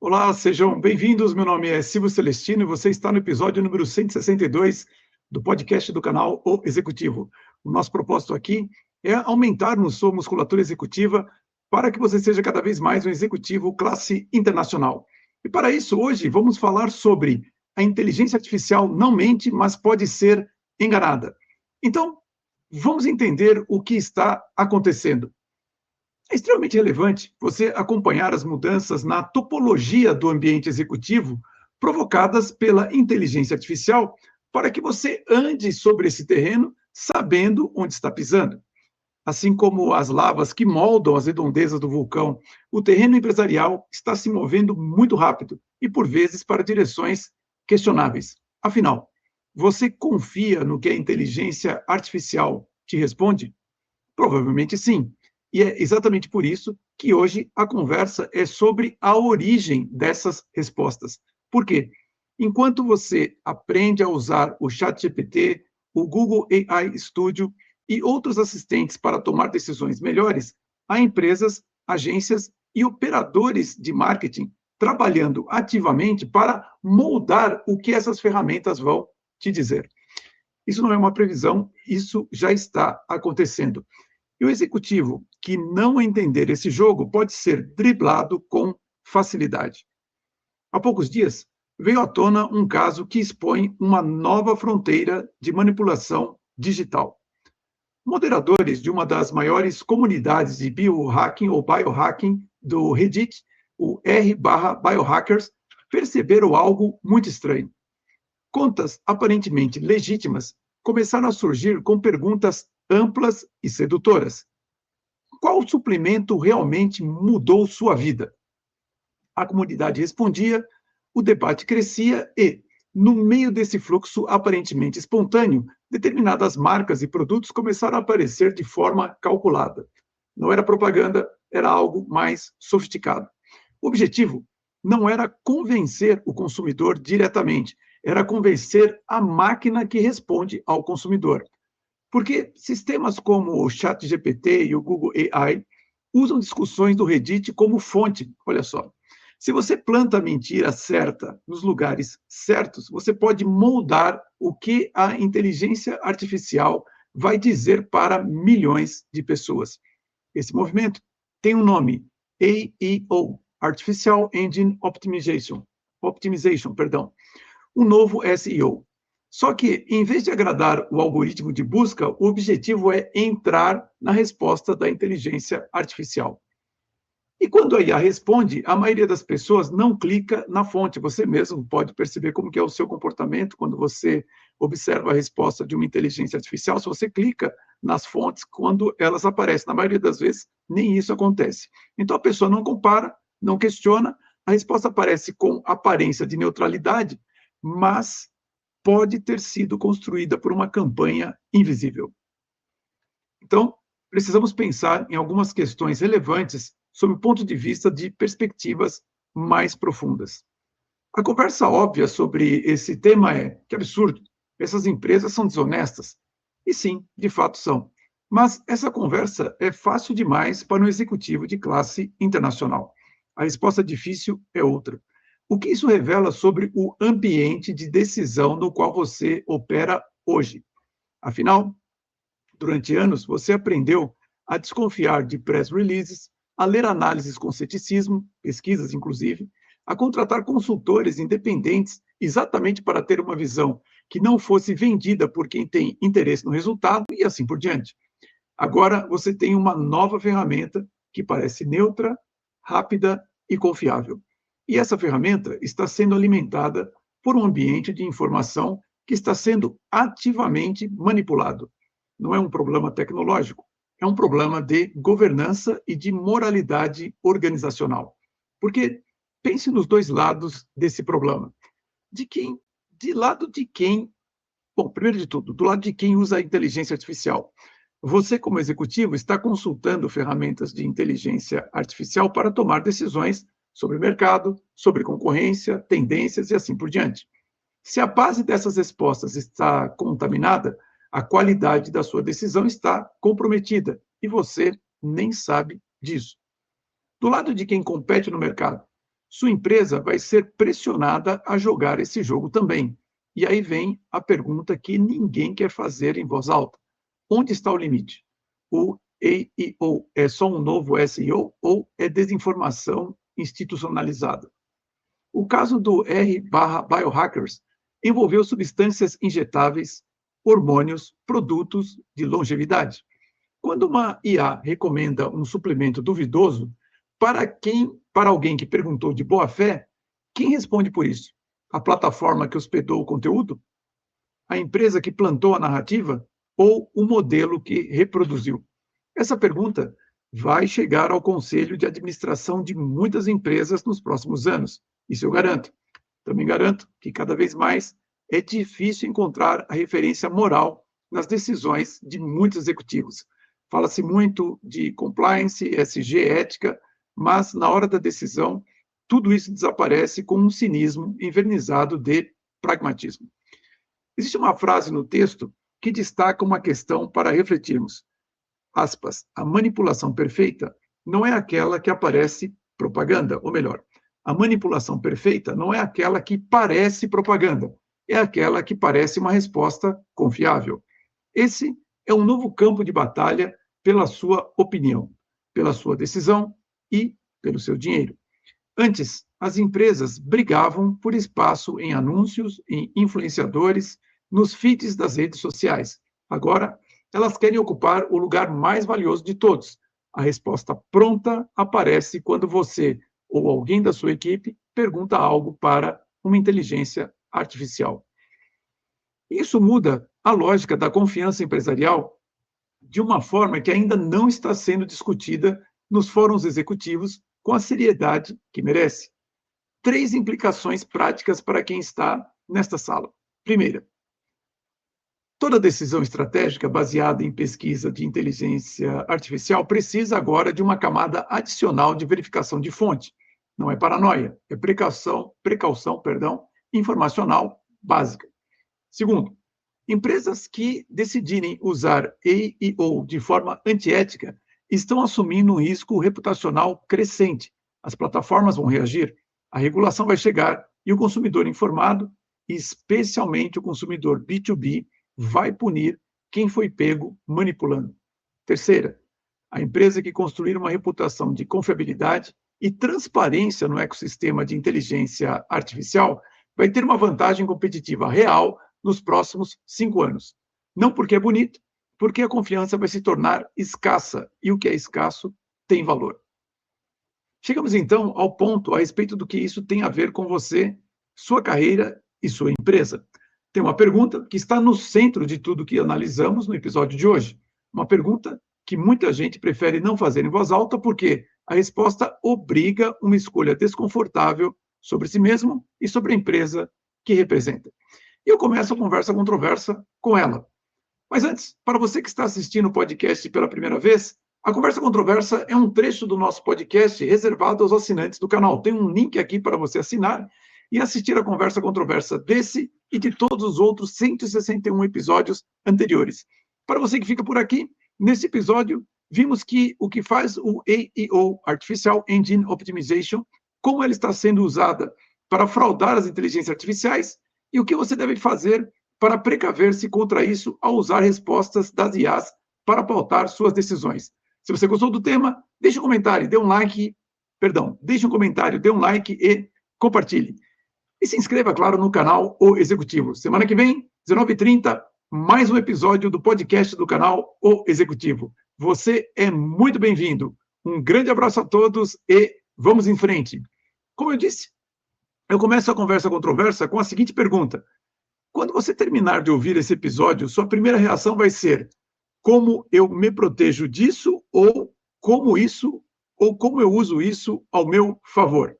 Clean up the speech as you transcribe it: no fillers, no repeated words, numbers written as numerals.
Olá, sejam bem-vindos. Meu nome é Silvio Celestino e você está no episódio número 162 do podcast do canal O Executivo. O nosso propósito aqui é aumentarmos sua musculatura executiva para que você seja cada vez mais um executivo classe internacional. E para isso, hoje, vamos falar sobre a inteligência artificial não mente, mas pode ser enganada. Então, vamos entender o que está acontecendo. É extremamente relevante você acompanhar as mudanças na topologia do ambiente executivo provocadas pela inteligência artificial para que você ande sobre esse terreno sabendo onde está pisando. Assim como as lavas que moldam as redondezas do vulcão, o terreno empresarial está se movendo muito rápido e, por vezes, para direções questionáveis. Afinal, você confia no que a inteligência artificial te responde? Provavelmente sim. E é exatamente por isso que hoje a conversa é sobre a origem dessas respostas. Por quê? Enquanto você aprende a usar o ChatGPT, o Google AI Studio e outros assistentes para tomar decisões melhores, há empresas, agências e operadores de marketing trabalhando ativamente para moldar o que essas ferramentas vão te dizer. Isso não é uma previsão, isso já está acontecendo. E o executivo que não entender esse jogo pode ser driblado com facilidade. Há poucos dias, veio à tona um caso que expõe uma nova fronteira de manipulação digital. Moderadores de uma das maiores comunidades de biohacking ou biohacking do Reddit, o r/biohackers, perceberam algo muito estranho. Contas aparentemente legítimas começaram a surgir com perguntas amplas e sedutoras. Qual suplemento realmente mudou sua vida? A comunidade respondia, o debate crescia e, no meio desse fluxo aparentemente espontâneo, determinadas marcas e produtos começaram a aparecer de forma calculada. Não era propaganda, era algo mais sofisticado. O objetivo não era convencer o consumidor diretamente, era convencer a máquina que responde ao consumidor. Porque sistemas como o ChatGPT e o Google AI usam discussões do Reddit como fonte. Olha só. Se você planta a mentira certa nos lugares certos, você pode moldar o que a inteligência artificial vai dizer para milhões de pessoas. Esse movimento tem um nome, AEO, Artificial Engine Optimization, perdão, um novo SEO. Só que, em vez de agradar o algoritmo de busca, o objetivo é entrar na resposta da inteligência artificial. E quando a IA responde, a maioria das pessoas não clica na fonte. Você mesmo pode perceber como que é o seu comportamento quando você observa a resposta de uma inteligência artificial. Se você clica nas fontes quando elas aparecem, na maioria das vezes, nem isso acontece. Então, a pessoa não compara, não questiona, a resposta aparece com aparência de neutralidade, mas pode ter sido construída por uma campanha invisível. Então, precisamos pensar em algumas questões relevantes sob o ponto de vista de perspectivas mais profundas. A conversa óbvia sobre esse tema é: que absurdo, essas empresas são desonestas. E sim, de fato são. Mas essa conversa é fácil demais para um executivo de classe internacional. A resposta difícil é outra. O que isso revela sobre o ambiente de decisão no qual você opera hoje? Afinal, durante anos, você aprendeu a desconfiar de press releases, a ler análises com ceticismo, pesquisas inclusive, a contratar consultores independentes exatamente para ter uma visão que não fosse vendida por quem tem interesse no resultado e assim por diante. Agora você tem uma nova ferramenta que parece neutra, rápida e confiável. E essa ferramenta está sendo alimentada por um ambiente de informação que está sendo ativamente manipulado. Não é um problema tecnológico, é um problema de governança e de moralidade organizacional. Porque pense nos dois lados desse problema. De lado de quem, bom, primeiro de tudo, do lado de quem usa a inteligência artificial. Você, como executivo, está consultando ferramentas de inteligência artificial para tomar decisões sobre mercado, sobre concorrência, tendências e assim por diante. Se a base dessas respostas está contaminada, a qualidade da sua decisão está comprometida e você nem sabe disso. Do lado de quem compete no mercado, sua empresa vai ser pressionada a jogar esse jogo também. E aí vem a pergunta que ninguém quer fazer em voz alta. Onde está o limite? O AEO é só um novo SEO ou é desinformação institucionalizada? O caso do R/Biohackers envolveu substâncias injetáveis, hormônios, produtos de longevidade. Quando uma IA recomenda um suplemento duvidoso, para alguém que perguntou de boa fé, quem responde por isso? A plataforma que hospedou o conteúdo? A empresa que plantou a narrativa? Ou o modelo que reproduziu? Essa pergunta vai chegar ao conselho de administração de muitas empresas nos próximos anos. Isso eu garanto. Também garanto que cada vez mais é difícil encontrar a referência moral nas decisões de muitos executivos. Fala-se muito de compliance, ESG, ética, mas na hora da decisão, tudo isso desaparece com um cinismo envernizado de pragmatismo. Existe uma frase no texto que destaca uma questão para refletirmos. Aspas, a manipulação perfeita não é aquela que aparece propaganda, ou melhor, a manipulação perfeita não é aquela que parece propaganda, é aquela que parece uma resposta confiável. Esse é um novo campo de batalha pela sua opinião, pela sua decisão e pelo seu dinheiro. Antes, as empresas brigavam por espaço em anúncios, em influenciadores, nos feeds das redes sociais. Agora, elas querem ocupar o lugar mais valioso de todos. A resposta pronta aparece quando você ou alguém da sua equipe pergunta algo para uma inteligência artificial. Isso muda a lógica da confiança empresarial de uma forma que ainda não está sendo discutida nos fóruns executivos com a seriedade que merece. 3 implicações práticas para quem está nesta sala. Primeira, toda decisão estratégica baseada em pesquisa de inteligência artificial precisa agora de uma camada adicional de verificação de fonte. Não é paranoia, é precaução, informacional básica. Segundo, empresas que decidirem usar AEO de forma antiética estão assumindo um risco reputacional crescente. As plataformas vão reagir, a regulação vai chegar e o consumidor informado, especialmente o consumidor B2B, vai punir quem foi pego manipulando. Terceira, a empresa que construir uma reputação de confiabilidade e transparência no ecossistema de inteligência artificial vai ter uma vantagem competitiva real nos próximos 5 anos. Não porque é bonito, porque a confiança vai se tornar escassa e o que é escasso tem valor. Chegamos então ao ponto a respeito do que isso tem a ver com você, sua carreira e sua empresa. Tem uma pergunta que está no centro de tudo que analisamos no episódio de hoje. Uma pergunta que muita gente prefere não fazer em voz alta porque a resposta obriga uma escolha desconfortável sobre si mesmo e sobre a empresa que representa. E eu começo a conversa controversa com ela. Mas antes, para você que está assistindo o podcast pela primeira vez, a Conversa Controversa é um trecho do nosso podcast reservado aos assinantes do canal. Tem um link aqui para você assinar e assistir a Conversa Controversa desse e de todos os outros 161 episódios anteriores. Para você que fica por aqui, nesse episódio, vimos que o que faz o AEO, Artificial Engine Optimization, como ela está sendo usada para fraudar as inteligências artificiais e o que você deve fazer para precaver-se contra isso ao usar respostas das IAs para pautar suas decisões. Se você gostou do tema, deixe um comentário, dê um like e compartilhe. E se inscreva, claro, no canal O Executivo. Semana que vem, 19h30, mais um episódio do podcast do canal O Executivo. Você é muito bem-vindo. Um grande abraço a todos e vamos em frente. Como eu disse, eu começo a Conversa Controversa com a seguinte pergunta. Quando você terminar de ouvir esse episódio, sua primeira reação vai ser como eu me protejo disso ou como eu uso isso ao meu favor?